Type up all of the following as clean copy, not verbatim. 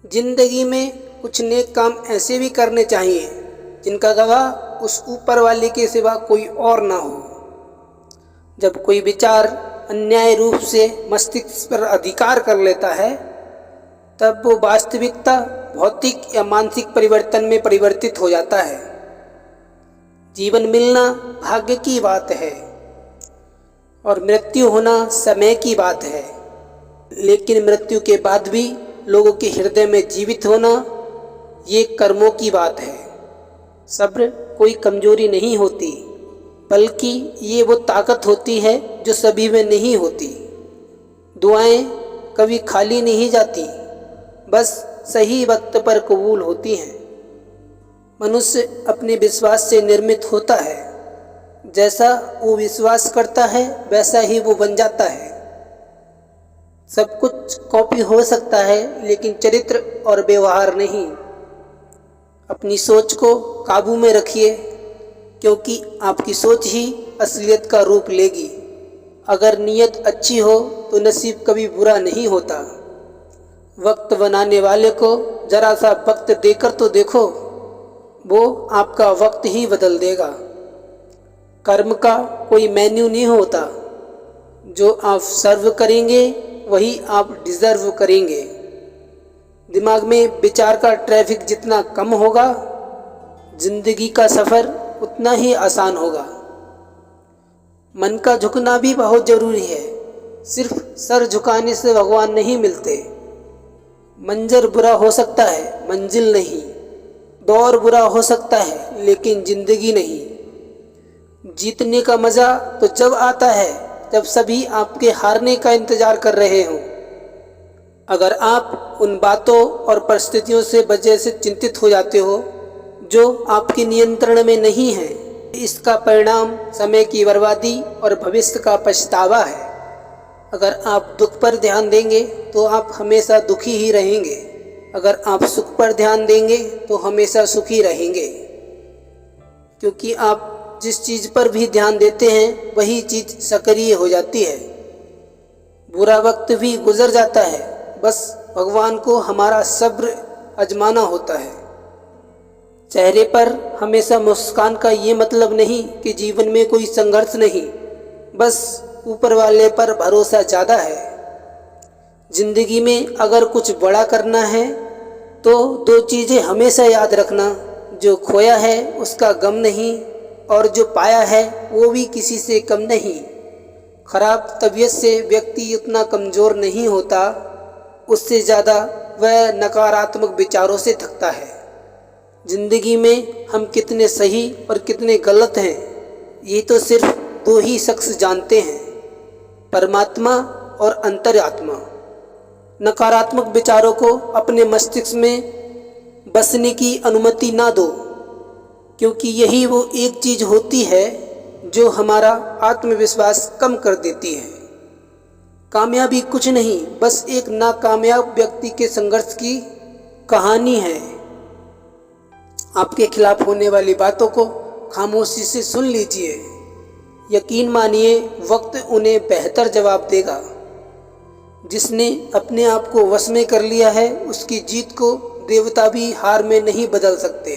जिंदगी में कुछ नेक काम ऐसे भी करने चाहिए जिनका गवाह उस ऊपर वाले के सिवा कोई और ना हो। जब कोई विचार अन्याय रूप से मस्तिष्क पर अधिकार कर लेता है, तब वो वास्तविकता भौतिक या मानसिक परिवर्तन में परिवर्तित हो जाता है। जीवन मिलना भाग्य की बात है और मृत्यु होना समय की बात है, लेकिन मृत्यु के बाद भी लोगों के हृदय में जीवित होना ये कर्मों की बात है। सब्र कोई कमजोरी नहीं होती, बल्कि ये वो ताकत होती है जो सभी में नहीं होती। दुआएं कभी खाली नहीं जाती, बस सही वक्त पर कबूल होती हैं। मनुष्य अपने विश्वास से निर्मित होता है, जैसा वो विश्वास करता है वैसा ही वो बन जाता है। सब कुछ कॉपी हो सकता है, लेकिन चरित्र और व्यवहार नहीं। अपनी सोच को काबू में रखिए, क्योंकि आपकी सोच ही असलियत का रूप लेगी। अगर नीयत अच्छी हो तो नसीब कभी बुरा नहीं होता। वक्त बनाने वाले को जरा सा वक्त देकर तो देखो, वो आपका वक्त ही बदल देगा। कर्म का कोई मेन्यू नहीं होता, जो आप सर्व करेंगे वही आप डिजर्व करेंगे। दिमाग में विचार का ट्रैफिक जितना कम होगा, जिंदगी का सफ़र उतना ही आसान होगा। मन का झुकना भी बहुत ज़रूरी है। सिर्फ सर झुकाने से भगवान नहीं मिलते। मंजर बुरा हो सकता है, मंजिल नहीं। दौर बुरा हो सकता है, लेकिन जिंदगी नहीं। जीतने का मज़ा तो जब आता है जब सभी आपके हारने का इंतज़ार कर रहे हों। अगर आप उन बातों और परिस्थितियों से वजह से चिंतित हो जाते हो जो आपके नियंत्रण में नहीं है, इसका परिणाम समय की बर्बादी और भविष्य का पछतावा है। अगर आप दुख पर ध्यान देंगे तो आप हमेशा दुखी ही रहेंगे। अगर आप सुख पर ध्यान देंगे तो हमेशा सुखी रहेंगे, क्योंकि आप जिस चीज़ पर भी ध्यान देते हैं वही चीज़ सक्रिय हो जाती है। बुरा वक्त भी गुजर जाता है, बस भगवान को हमारा सब्र आजमाना होता है। चेहरे पर हमेशा मुस्कान का ये मतलब नहीं कि जीवन में कोई संघर्ष नहीं, बस ऊपर वाले पर भरोसा ज़्यादा है। जिंदगी में अगर कुछ बड़ा करना है तो दो चीज़ें हमेशा याद रखना, जो खोया है उसका गम नहीं, और जो पाया है वो भी किसी से कम नहीं। खराब तबीयत से व्यक्ति उतना कमज़ोर नहीं होता, उससे ज़्यादा वह नकारात्मक विचारों से थकता है। ज़िंदगी में हम कितने सही और कितने गलत हैं, ये तो सिर्फ दो ही शख्स जानते हैं, परमात्मा और अंतरात्मा। नकारात्मक विचारों को अपने मस्तिष्क में बसने की अनुमति ना दो, क्योंकि यही वो एक चीज़ होती है जो हमारा आत्मविश्वास कम कर देती है। कामयाबी कुछ नहीं, बस एक नाकामयाब व्यक्ति के संघर्ष की कहानी है। आपके खिलाफ होने वाली बातों को खामोशी से सुन लीजिए। यकीन मानिए, वक्त उन्हें बेहतर जवाब देगा। जिसने अपने आप को वश में कर लिया है, उसकी जीत को देवता भी हार में नहीं बदल सकते।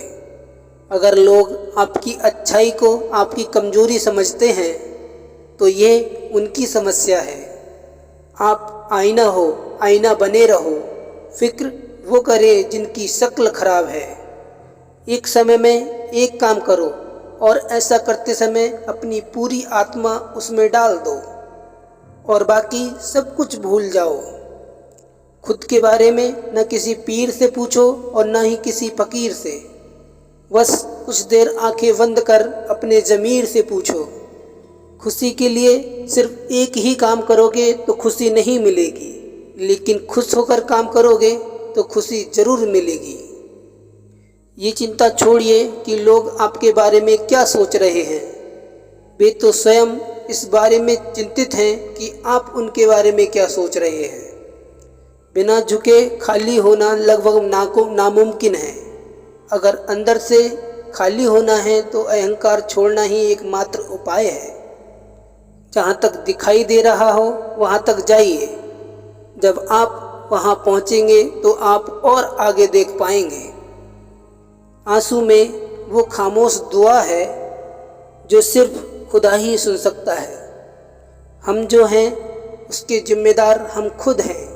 अगर लोग आपकी अच्छाई को आपकी कमजोरी समझते हैं तो ये उनकी समस्या है। आप आईना हो, आईना बने रहो। फिक्र वो करे जिनकी शक्ल खराब है। एक समय में एक काम करो और ऐसा करते समय अपनी पूरी आत्मा उसमें डाल दो और बाकी सब कुछ भूल जाओ। खुद के बारे में न किसी पीर से पूछो और न ही किसी फकीर से। बस कुछ देर आंखें बंद कर अपने ज़मीर से पूछो। खुशी के लिए सिर्फ एक ही काम करोगे तो खुशी नहीं मिलेगी, लेकिन खुश होकर काम करोगे तो खुशी ज़रूर मिलेगी। ये चिंता छोड़िए कि लोग आपके बारे में क्या सोच रहे हैं। वे तो स्वयं इस बारे में चिंतित हैं कि आप उनके बारे में क्या सोच रहे हैं। बिना झुके खाली होना लगभग नामुमकिन है। अगर अंदर से खाली होना है तो अहंकार छोड़ना ही एकमात्र उपाय है। जहाँ तक दिखाई दे रहा हो वहाँ तक जाइए। जब आप वहाँ पहुँचेंगे तो आप और आगे देख पाएंगे। आंसू में वो खामोश दुआ है जो सिर्फ खुदा ही सुन सकता है। हम जो हैं उसके जिम्मेदार हम खुद हैं,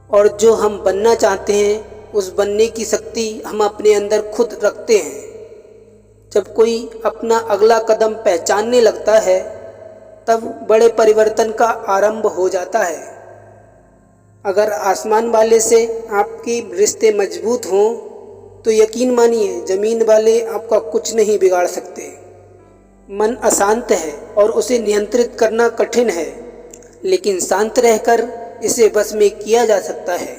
और जो हम बनना चाहते हैं उस बनने की शक्ति हम अपने अंदर खुद रखते हैं। जब कोई अपना अगला कदम पहचानने लगता है तब बड़े परिवर्तन का आरंभ हो जाता है। अगर आसमान वाले से आपके रिश्ते मजबूत हों तो यकीन मानिए ज़मीन वाले आपका कुछ नहीं बिगाड़ सकते। मन अशांत है और उसे नियंत्रित करना कठिन है, लेकिन शांत रहकर इसे बस में किया जा सकता है।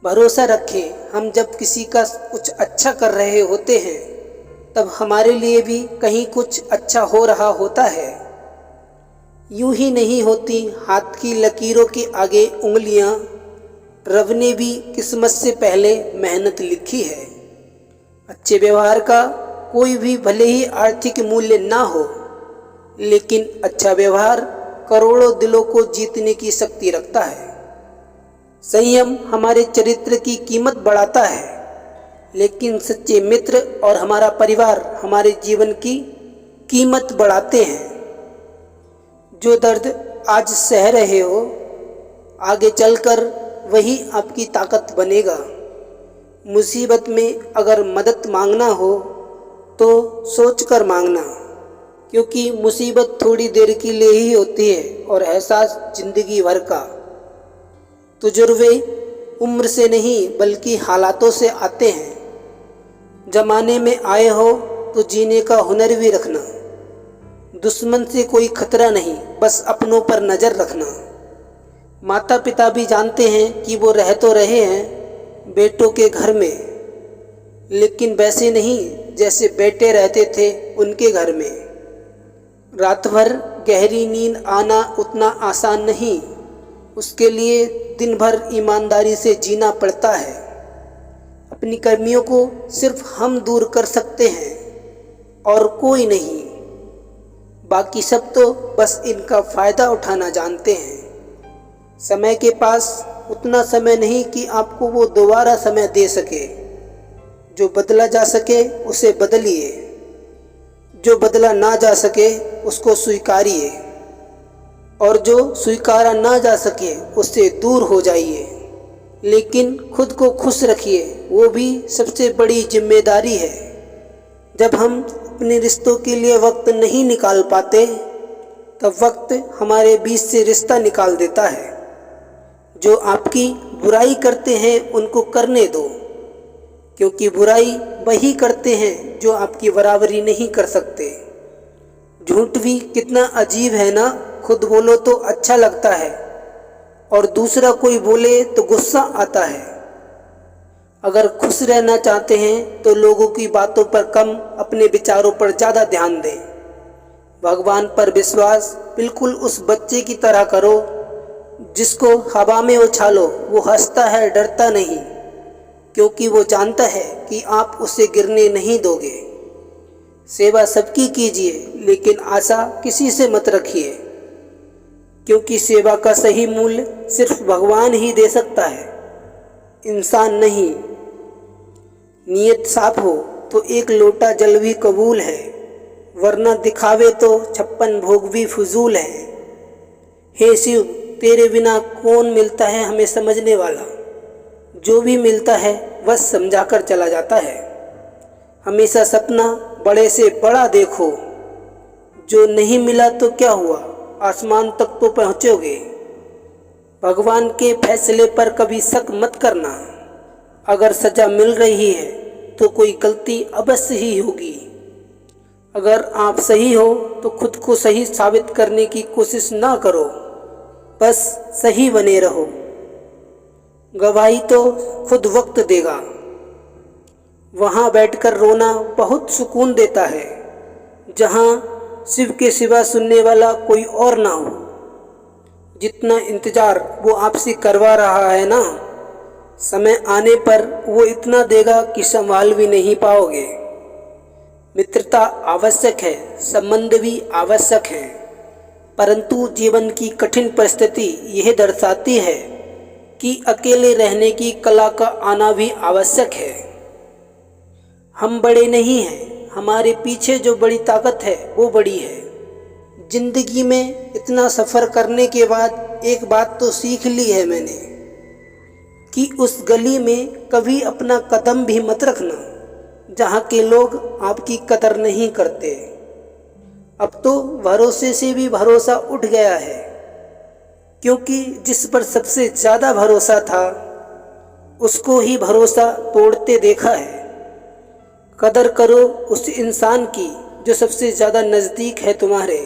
भरोसा रखें, हम जब किसी का कुछ अच्छा कर रहे होते हैं तब हमारे लिए भी कहीं कुछ अच्छा हो रहा होता है। यूं ही नहीं होती हाथ की लकीरों के आगे उंगलियां, रब ने भी किस्मत से पहले मेहनत लिखी है। अच्छे व्यवहार का कोई भी भले ही आर्थिक मूल्य ना हो, लेकिन अच्छा व्यवहार करोड़ों दिलों को जीतने की शक्ति रखता है। संयम हमारे चरित्र की कीमत बढ़ाता है, लेकिन सच्चे मित्र और हमारा परिवार हमारे जीवन की कीमत बढ़ाते हैं। जो दर्द आज सह रहे हो, आगे चलकर वही आपकी ताकत बनेगा। मुसीबत में अगर मदद मांगना हो तो सोचकर मांगना, क्योंकि मुसीबत थोड़ी देर के लिए ही होती है और एहसास जिंदगी भर का। तजुर्बे उम्र से नहीं बल्कि हालातों से आते हैं। जमाने में आए हो तो जीने का हुनर भी रखना। दुश्मन से कोई खतरा नहीं, बस अपनों पर नज़र रखना। माता पिता भी जानते हैं कि वो रह तो रहे हैं बेटों के घर में, लेकिन वैसे नहीं जैसे बेटे रहते थे उनके घर में। रात भर गहरी नींद आना उतना आसान नहीं, उसके लिए दिन भर ईमानदारी से जीना पड़ता है। अपनी कमियों को सिर्फ हम दूर कर सकते हैं और कोई नहीं। बाकी सब तो बस इनका फ़ायदा उठाना जानते हैं। समय के पास उतना समय नहीं कि आपको वो दोबारा समय दे सके। जो बदला जा सके उसे बदलिए, जो बदला ना जा सके उसको स्वीकारिए, और जो स्वीकारा ना जा सके उससे दूर हो जाइए। लेकिन खुद को खुश रखिए, वो भी सबसे बड़ी जिम्मेदारी है। जब हम अपने रिश्तों के लिए वक्त नहीं निकाल पाते तब वक्त हमारे बीच से रिश्ता निकाल देता है। जो आपकी बुराई करते हैं उनको करने दो, क्योंकि बुराई वही करते हैं जो आपकी बराबरी नहीं कर सकते। झूठ भी कितना अजीब है ना, खुद बोलो तो अच्छा लगता है और दूसरा कोई बोले तो गुस्सा आता है। अगर खुश रहना चाहते हैं तो लोगों की बातों पर कम, अपने विचारों पर ज़्यादा ध्यान दें। भगवान पर विश्वास बिल्कुल उस बच्चे की तरह करो जिसको हवा में उछालो, वो हंसता है, डरता नहीं, क्योंकि वो जानता है कि आप उसे गिरने नहीं दोगे। सेवा सबकी कीजिए, लेकिन आशा किसी से मत रखिए, क्योंकि सेवा का सही मूल्य सिर्फ भगवान ही दे सकता है, इंसान नहीं। नीयत साफ हो तो एक लोटा जल भी कबूल है, वरना दिखावे तो 56 भोग भी फजूल है। हे शिव, तेरे बिना कौन मिलता है हमें समझने वाला। जो भी मिलता है बस समझाकर चला जाता है। हमेशा सपना बड़े से बड़ा देखो। जो नहीं मिला तो क्या हुआ, आसमान तक तो पहुँचोगे। भगवान के फैसले पर कभी शक मत करना। अगर सजा मिल रही है तो कोई गलती अवश्य ही होगी। अगर आप सही हो तो खुद को सही साबित करने की कोशिश ना करो, बस सही बने रहो। गवाही तो खुद वक्त देगा। वहाँ बैठकर रोना बहुत सुकून देता है, जहाँ शिव के सिवा सुनने वाला कोई और ना हो। जितना इंतज़ार वो आपसे करवा रहा है ना, समय आने पर वो इतना देगा कि संभाल भी नहीं पाओगे। मित्रता आवश्यक है, संबंध भी आवश्यक है, परंतु जीवन की कठिन परिस्थिति यह दर्शाती है कि अकेले रहने की कला का आना भी आवश्यक है। हम बड़े नहीं हैं, हमारे पीछे जो बड़ी ताकत है वो बड़ी है। जिंदगी में इतना सफ़र करने के बाद एक बात तो सीख ली है मैंने कि उस गली में कभी अपना कदम भी मत रखना जहाँ के लोग आपकी कदर नहीं करते। अब तो भरोसे से भी भरोसा उठ गया है, क्योंकि जिस पर सबसे ज़्यादा भरोसा था उसको ही भरोसा तोड़ते देखा है। कदर करो उस इंसान की जो सबसे ज़्यादा नज़दीक है तुम्हारे,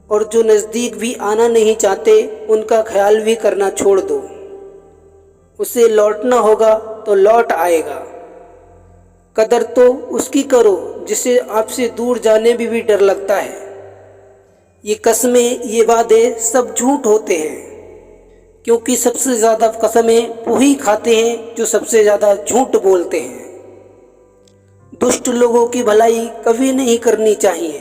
और जो नज़दीक भी आना नहीं चाहते उनका ख्याल भी करना छोड़ दो। उसे लौटना होगा तो लौट आएगा। कदर तो उसकी करो जिसे आपसे दूर जाने में भी डर लगता है। ये कस्में, ये वादे सब झूठ होते हैं, क्योंकि सबसे ज़्यादा कसमें वही खाते हैं जो सबसे ज़्यादा झूठ बोलते हैं। दुष्ट लोगों की भलाई कभी नहीं करनी चाहिए,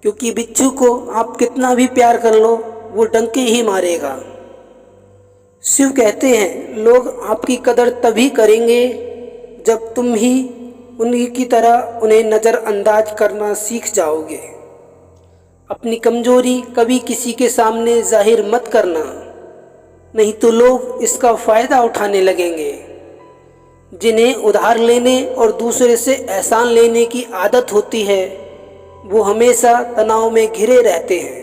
क्योंकि बिच्छू को आप कितना भी प्यार कर लो वो डंके ही मारेगा। शिव कहते हैं लोग आपकी कदर तभी करेंगे जब तुम ही उन्हीं की तरह उन्हें नज़रअंदाज करना सीख जाओगे। अपनी कमजोरी कभी किसी के सामने जाहिर मत करना, नहीं तो लोग इसका फ़ायदा उठाने लगेंगे। जिन्हें उधार लेने और दूसरे से एहसान लेने की आदत होती है वो हमेशा तनाव में घिरे रहते हैं।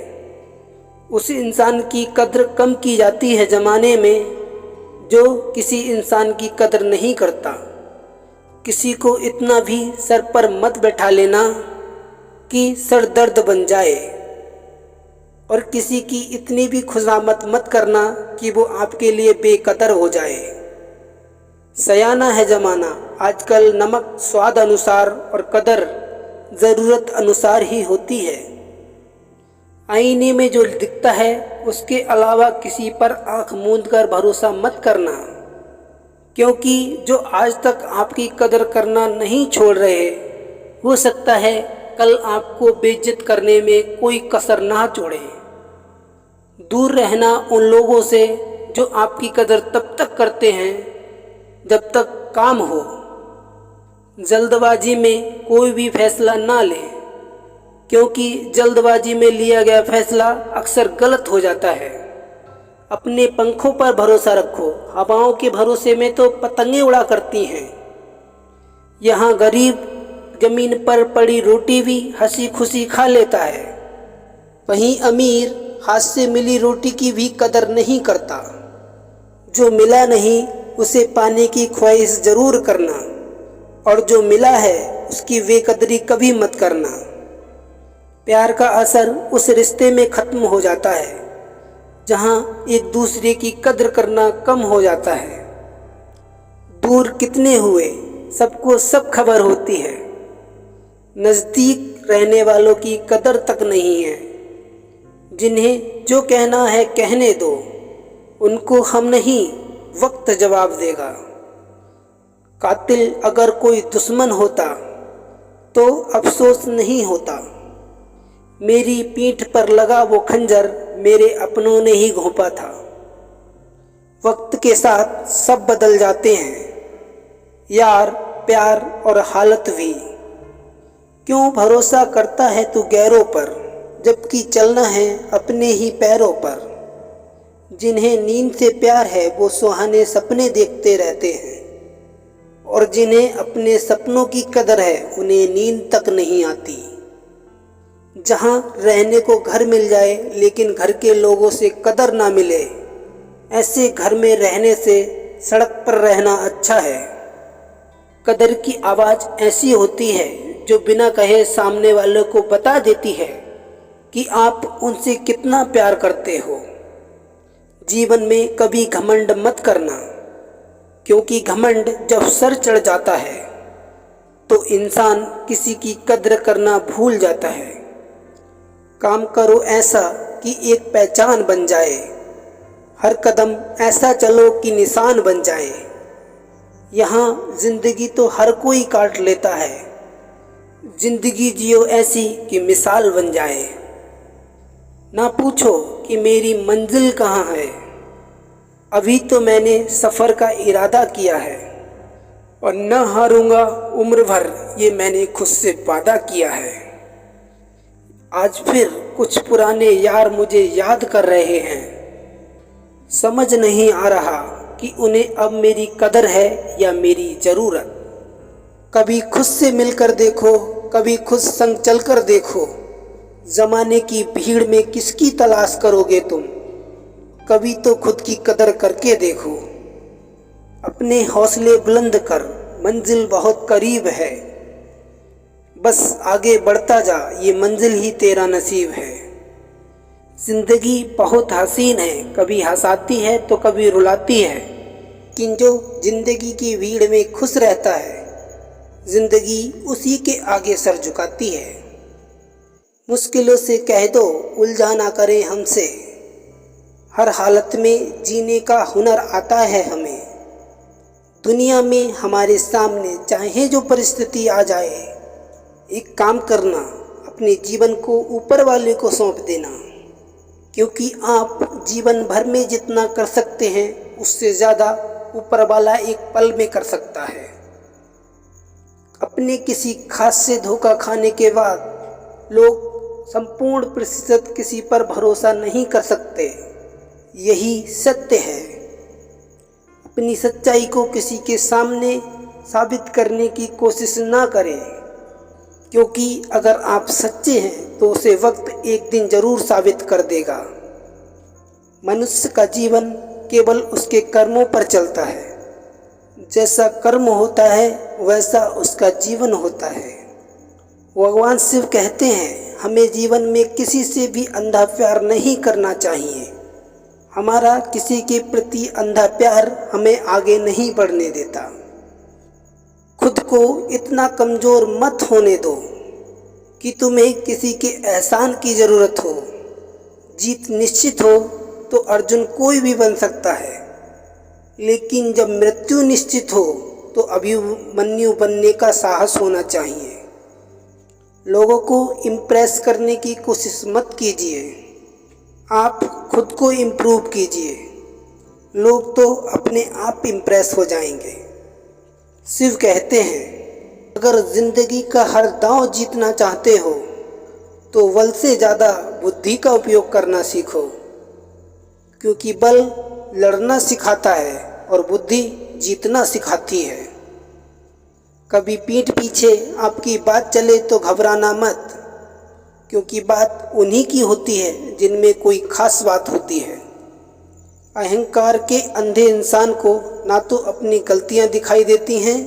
उस इंसान की कद्र कम की जाती है ज़माने में जो किसी इंसान की कद्र नहीं करता। किसी को इतना भी सर पर मत बैठा लेना कि सर दर्द बन जाए, और किसी की इतनी भी खुशामद मत करना कि वो आपके लिए बेकदर हो जाए। सयाना है ज़माना, आजकल नमक स्वाद अनुसार और कदर ज़रूरत अनुसार ही होती है। आईने में जो दिखता है उसके अलावा किसी पर आंख मूंद कर भरोसा मत करना, क्योंकि जो आज तक आपकी कदर करना नहीं छोड़ रहे हो सकता है कल आपको बेइज्जत करने में कोई कसर ना छोड़े। दूर रहना उन लोगों से जो आपकी कदर तब तक करते हैं जब तक काम हो। जल्दबाजी में कोई भी फैसला ना लें, क्योंकि जल्दबाजी में लिया गया फैसला अक्सर गलत हो जाता है। अपने पंखों पर भरोसा रखो, हवाओं के भरोसे में तो पतंगे उड़ा करती हैं। यहाँ गरीब जमीन पर पड़ी रोटी भी हंसी खुशी खा लेता है, वहीं अमीर हाथ से मिली रोटी की भी कदर नहीं करता। जो मिला नहीं उसे पाने की ख्वाहिश ज़रूर करना, और जो मिला है उसकी बेकदरी कभी मत करना। प्यार का असर उस रिश्ते में ख़त्म हो जाता है जहाँ एक दूसरे की कद्र करना कम हो जाता है। दूर कितने हुए सबको सब खबर होती है, नज़दीक रहने वालों की कदर तक नहीं है। जिन्हें जो कहना है कहने दो, उनको हम नहीं वक्त जवाब देगा। कातिल अगर कोई दुश्मन होता तो अफसोस नहीं होता। मेरी पीठ पर लगा वो खंजर मेरे अपनों ने ही घोंपा था। वक्त के साथ सब बदल जाते हैं, यार, प्यार और हालत भी। क्यों भरोसा करता है तू गैरों पर, जबकि चलना है अपने ही पैरों पर। जिन्हें नींद से प्यार है वो सुहाने सपने देखते रहते हैं, और जिन्हें अपने सपनों की कदर है उन्हें नींद तक नहीं आती। जहाँ रहने को घर मिल जाए लेकिन घर के लोगों से कदर ना मिले, ऐसे घर में रहने से सड़क पर रहना अच्छा है। कदर की आवाज़ ऐसी होती है जो बिना कहे सामने वाले को बता देती है कि आप उनसे कितना प्यार करते हो। जीवन में कभी घमंड मत करना, क्योंकि घमंड जब सर चढ़ जाता है तो इंसान किसी की कद्र करना भूल जाता है। काम करो ऐसा कि एक पहचान बन जाए, हर कदम ऐसा चलो कि निशान बन जाए। यहाँ जिंदगी तो हर कोई काट लेता है, जिंदगी जियो ऐसी कि मिसाल बन जाए। ना पूछो कि मेरी मंजिल कहाँ है, अभी तो मैंने सफ़र का इरादा किया है और न हारूंगा उम्र भर, ये मैंने खुद से वादा किया है। आज फिर कुछ पुराने यार मुझे याद कर रहे हैं। समझ नहीं आ रहा कि उन्हें अब मेरी कदर है या मेरी ज़रूरत। कभी खुद से मिलकर देखो, कभी खुद संग चलकर देखो। ज़माने की भीड़ में किसकी तलाश करोगे तुम? कभी तो खुद की कदर करके देखो। अपने हौसले बुलंद कर, मंजिल बहुत करीब है। बस आगे बढ़ता जा, ये मंजिल ही तेरा नसीब है। जिंदगी बहुत हसीन है, कभी हंसाती है तो कभी रुलाती है। लेकिन जो जिंदगी की भीड़ में खुश रहता है, जिंदगी उसी के आगे सर झुकाती है। मुश्किलों से कह दो उलझा ना करें हमसे, हर हालत में जीने का हुनर आता है हमें। दुनिया में हमारे सामने चाहे जो परिस्थिति आ जाए, एक काम करना, अपने जीवन को ऊपर वाले को सौंप देना। क्योंकि आप जीवन भर में जितना कर सकते हैं, उससे ज़्यादा ऊपर वाला एक पल में कर सकता है। अपने किसी खास से धोखा खाने के बाद लोग संपूर्ण प्रतिशत किसी पर भरोसा नहीं कर सकते, यही सत्य है। अपनी सच्चाई को किसी के सामने साबित करने की कोशिश ना करें, क्योंकि अगर आप सच्चे हैं तो उसे वक्त एक दिन जरूर साबित कर देगा। मनुष्य का जीवन केवल उसके कर्मों पर चलता है। जैसा कर्म होता है वैसा उसका जीवन होता है। भगवान शिव कहते हैं, हमें जीवन में किसी से भी अंधा प्यार नहीं करना चाहिए। हमारा किसी के प्रति अंधा प्यार हमें आगे नहीं बढ़ने देता। खुद को इतना कमज़ोर मत होने दो कि तुम्हें किसी के एहसान की ज़रूरत हो। जीत निश्चित हो तो अर्जुन कोई भी बन सकता है, लेकिन जब मृत्यु निश्चित हो तो अभिमन्यु बनने का साहस होना चाहिए। लोगों को इम्प्रेस करने की कोशिश मत कीजिए, आप खुद को इम्प्रूव कीजिए। लोग तो अपने आप इम्प्रेस हो जाएंगे। शिव कहते हैं, अगर जिंदगी का हर दांव जीतना चाहते हो तो बल से ज़्यादा बुद्धि का उपयोग करना सीखो, क्योंकि बल लड़ना सिखाता है और बुद्धि जीतना सिखाती है। कभी पीठ पीछे आपकी बात चले तो घबराना मत, क्योंकि बात उन्हीं की होती है जिनमें कोई खास बात होती है। अहंकार के अंधे इंसान को ना तो अपनी गलतियां दिखाई देती हैं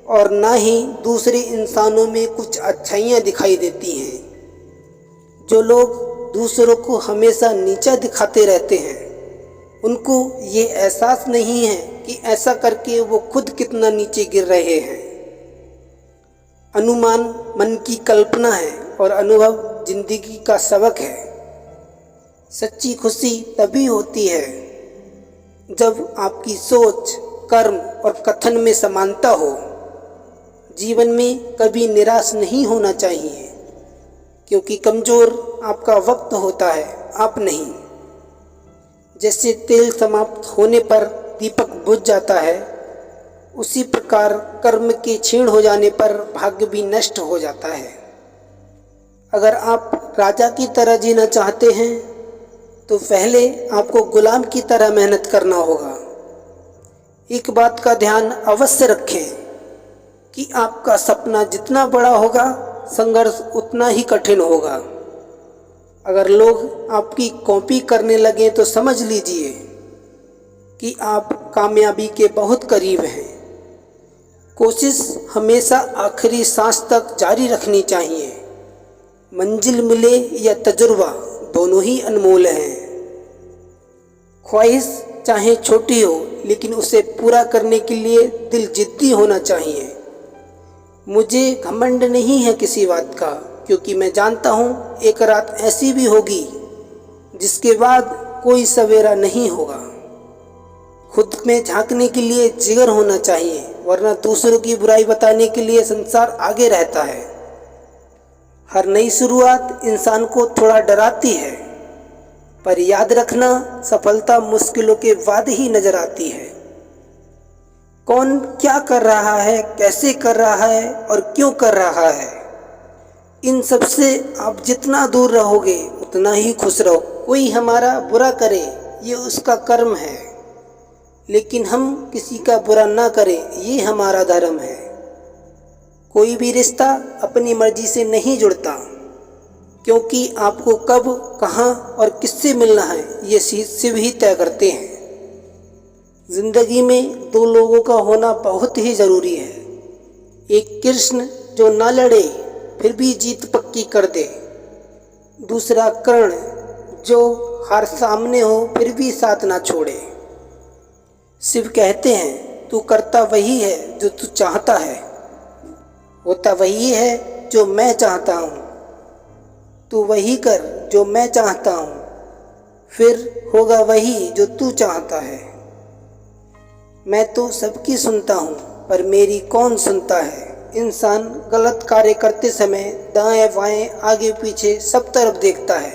और ना ही दूसरे इंसानों में कुछ अच्छाइयां दिखाई देती हैं। जो लोग दूसरों को हमेशा नीचा दिखाते रहते हैं, उनको ये एहसास नहीं है कि ऐसा करके वो खुद कितना नीचे गिर रहे हैं। अनुमान मन की कल्पना है और अनुभव जिंदगी का सबक है। सच्ची खुशी तभी होती है जब आपकी सोच, कर्म और कथन में समानता हो। जीवन में कभी निराश नहीं होना चाहिए, क्योंकि कमज़ोर आपका वक्त होता है, आप नहीं। जैसे तेल समाप्त होने पर दीपक बुझ जाता है, उसी प्रकार कर्म के क्षीण हो जाने पर भाग्य भी नष्ट हो जाता है। अगर आप राजा की तरह जीना चाहते हैं तो पहले आपको गुलाम की तरह मेहनत करना होगा। एक बात का ध्यान अवश्य रखें कि आपका सपना जितना बड़ा होगा, संघर्ष उतना ही कठिन होगा। अगर लोग आपकी कॉपी करने लगे तो समझ लीजिए कि आप कामयाबी के बहुत करीब हैं। कोशिश हमेशा आखिरी सांस तक जारी रखनी चाहिए। मंजिल मिले या तजुर्बा, दोनों ही अनमोल हैं। ख्वाहिश चाहे छोटी हो, लेकिन उसे पूरा करने के लिए दिल जिद्दी होना चाहिए। मुझे घमंड नहीं है किसी बात का, क्योंकि मैं जानता हूँ एक रात ऐसी भी होगी जिसके बाद कोई सवेरा नहीं होगा। खुद में झांकने के लिए जिगर होना चाहिए, वरना दूसरों की बुराई बताने के लिए संसार आगे रहता है। हर नई शुरुआत इंसान को थोड़ा डराती है। पर याद रखना, सफलता मुश्किलों के बाद ही नजर आती है। कौन क्या कर रहा है, कैसे कर रहा है और क्यों कर रहा है, इन सब से आप जितना दूर रहोगे उतना ही खुश रहो। कोई हमारा बुरा करे ये उसका कर्म है, लेकिन हम किसी का बुरा ना करें ये हमारा धर्म है। कोई भी रिश्ता अपनी मर्जी से नहीं जुड़ता, क्योंकि आपको कब, कहाँ और किससे मिलना है ये शिव ही तय करते हैं। जिंदगी में दो लोगों का होना बहुत ही ज़रूरी है। एक कृष्ण जो ना लड़े फिर भी जीत पक्की कर दे, दूसरा कर्ण जो हार सामने हो फिर भी साथ ना छोड़े। शिव कहते हैं, तू करता वही है जो तू चाहता है, होता वही है जो मैं चाहता हूँ। तू वही कर जो मैं चाहता हूँ, फिर होगा वही जो तू चाहता है। मैं तो सबकी सुनता हूँ पर मेरी कौन सुनता है। इंसान गलत कार्य करते समय दाएं बाएं आगे पीछे सब तरफ देखता है,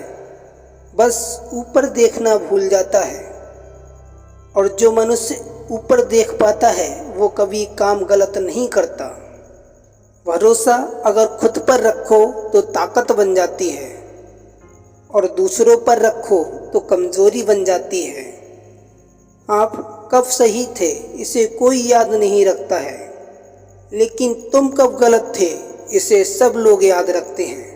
बस ऊपर देखना भूल जाता है। और जो मनुष्य ऊपर देख पाता है वो कभी काम गलत नहीं करता। भरोसा अगर खुद पर रखो तो ताकत बन जाती है, और दूसरों पर रखो तो कमजोरी बन जाती है। आप कब सही थे इसे कोई याद नहीं रखता है, लेकिन तुम कब गलत थे इसे सब लोग याद रखते हैं।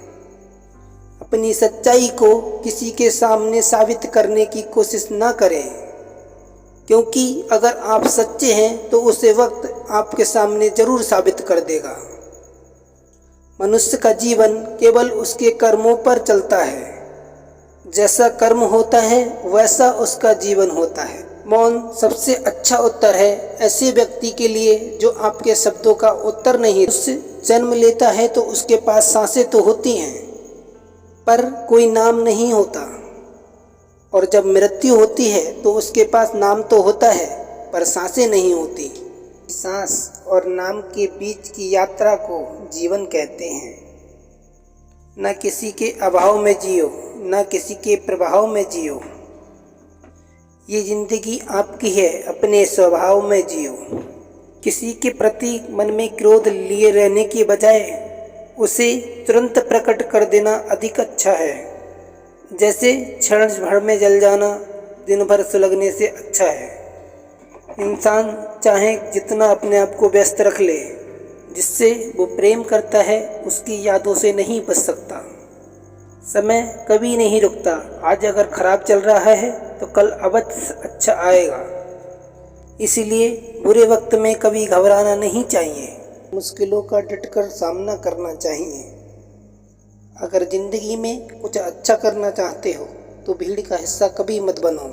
अपनी सच्चाई को किसी के सामने साबित करने की कोशिश ना करें, क्योंकि अगर आप सच्चे हैं तो उसे वक्त आपके सामने जरूर साबित कर देगा। मनुष्य का जीवन केवल उसके कर्मों पर चलता है। जैसा कर्म होता है वैसा उसका जीवन होता है। मौन सबसे अच्छा उत्तर है ऐसे व्यक्ति के लिए जो आपके शब्दों का उत्तर नहीं। उससे जन्म लेता है तो उसके पास सांसें तो होती हैं, पर कोई नाम नहीं होता, और जब मृत्यु होती है तो उसके पास नाम तो होता है पर सांसें नहीं होती। सांस और नाम के बीच की यात्रा को जीवन कहते हैं। न किसी के अभाव में जियो, न किसी के प्रभाव में जियो। ये जिंदगी आपकी है, अपने स्वभाव में जियो। किसी के प्रति मन में क्रोध लिए रहने की बजाय उसे तुरंत प्रकट कर देना अधिक अच्छा है। जैसे क्षण भर में जल जाना दिन भर सुलगने से अच्छा है। इंसान चाहे जितना अपने आप को व्यस्त रख ले, जिससे वो प्रेम करता है उसकी यादों से नहीं बच सकता। समय कभी नहीं रुकता। आज अगर खराब चल रहा है तो कल अवश्य अच्छा आएगा। इसलिए बुरे वक्त में कभी घबराना नहीं चाहिए, मुश्किलों का डटकर सामना करना चाहिए। अगर जिंदगी में कुछ अच्छा करना चाहते हो तो भीड़ का हिस्सा कभी मत बनो,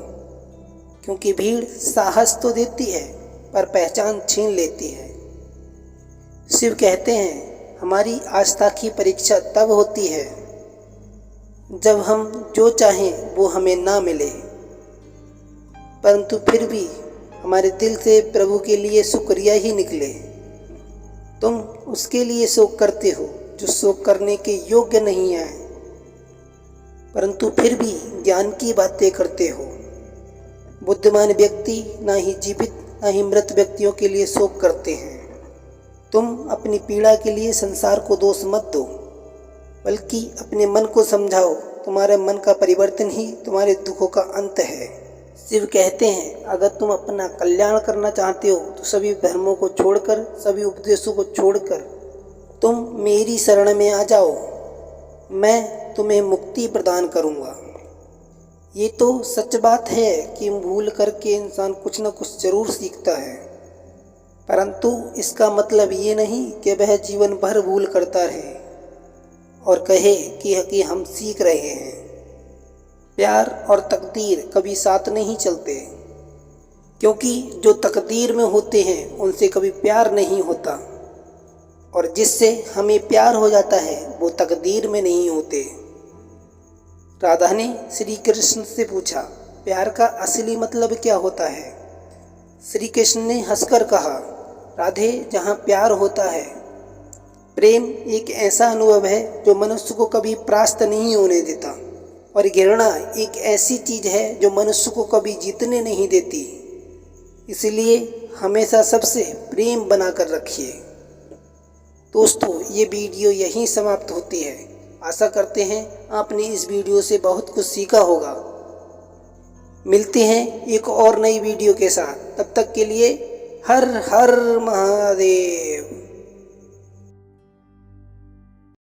क्योंकि भीड़ साहस तो देती है पर पहचान छीन लेती है। शिव कहते हैं, हमारी आस्था की परीक्षा तब होती है जब हम जो चाहें वो हमें ना मिले, परंतु फिर भी हमारे दिल से प्रभु के लिए शुक्रिया ही निकले। तुम उसके लिए शोक करते हो जो शोक करने के योग्य नहीं है, परंतु फिर भी ज्ञान की बातें करते हो। बुद्धिमान व्यक्ति ना ही जीवित ना ही मृत व्यक्तियों के लिए शोक करते हैं। तुम अपनी पीड़ा के लिए संसार को दोष मत दो, बल्कि अपने मन को समझाओ। तुम्हारे मन का परिवर्तन ही तुम्हारे दुखों का अंत है। शिव कहते हैं, अगर तुम अपना कल्याण करना चाहते हो तो सभी धर्मों को छोड़कर, सभी उपदेशों को छोड़कर तुम मेरी शरण में आ जाओ, मैं तुम्हें मुक्ति प्रदान करूंगा। ये तो सच बात है कि भूल करके इंसान कुछ न कुछ जरूर सीखता है, परंतु इसका मतलब ये नहीं कि वह जीवन भर भूल करता रहे और कहे कि हम सीख रहे हैं। प्यार और तकदीर कभी साथ नहीं चलते, क्योंकि जो तकदीर में होते हैं उनसे कभी प्यार नहीं होता, और जिससे हमें प्यार हो जाता है वो तकदीर में नहीं होते। राधा ने श्री कृष्ण से पूछा, प्यार का असली मतलब क्या होता है? श्री कृष्ण ने हंसकर कहा, राधे, जहाँ प्यार होता है, प्रेम एक ऐसा अनुभव है जो मनुष्य को कभी परास्त नहीं होने देता और घृणा एक ऐसी चीज़ है जो मनुष्य को कभी जीतने नहीं देती। इसलिए हमेशा सबसे प्रेम बनाकर रखिए। दोस्तों, ये वीडियो यहीं समाप्त होती है। आशा करते हैं आपने इस वीडियो से बहुत कुछ सीखा होगा। मिलते हैं एक और नई वीडियो के साथ। तब तक के लिए हर हर महादेव।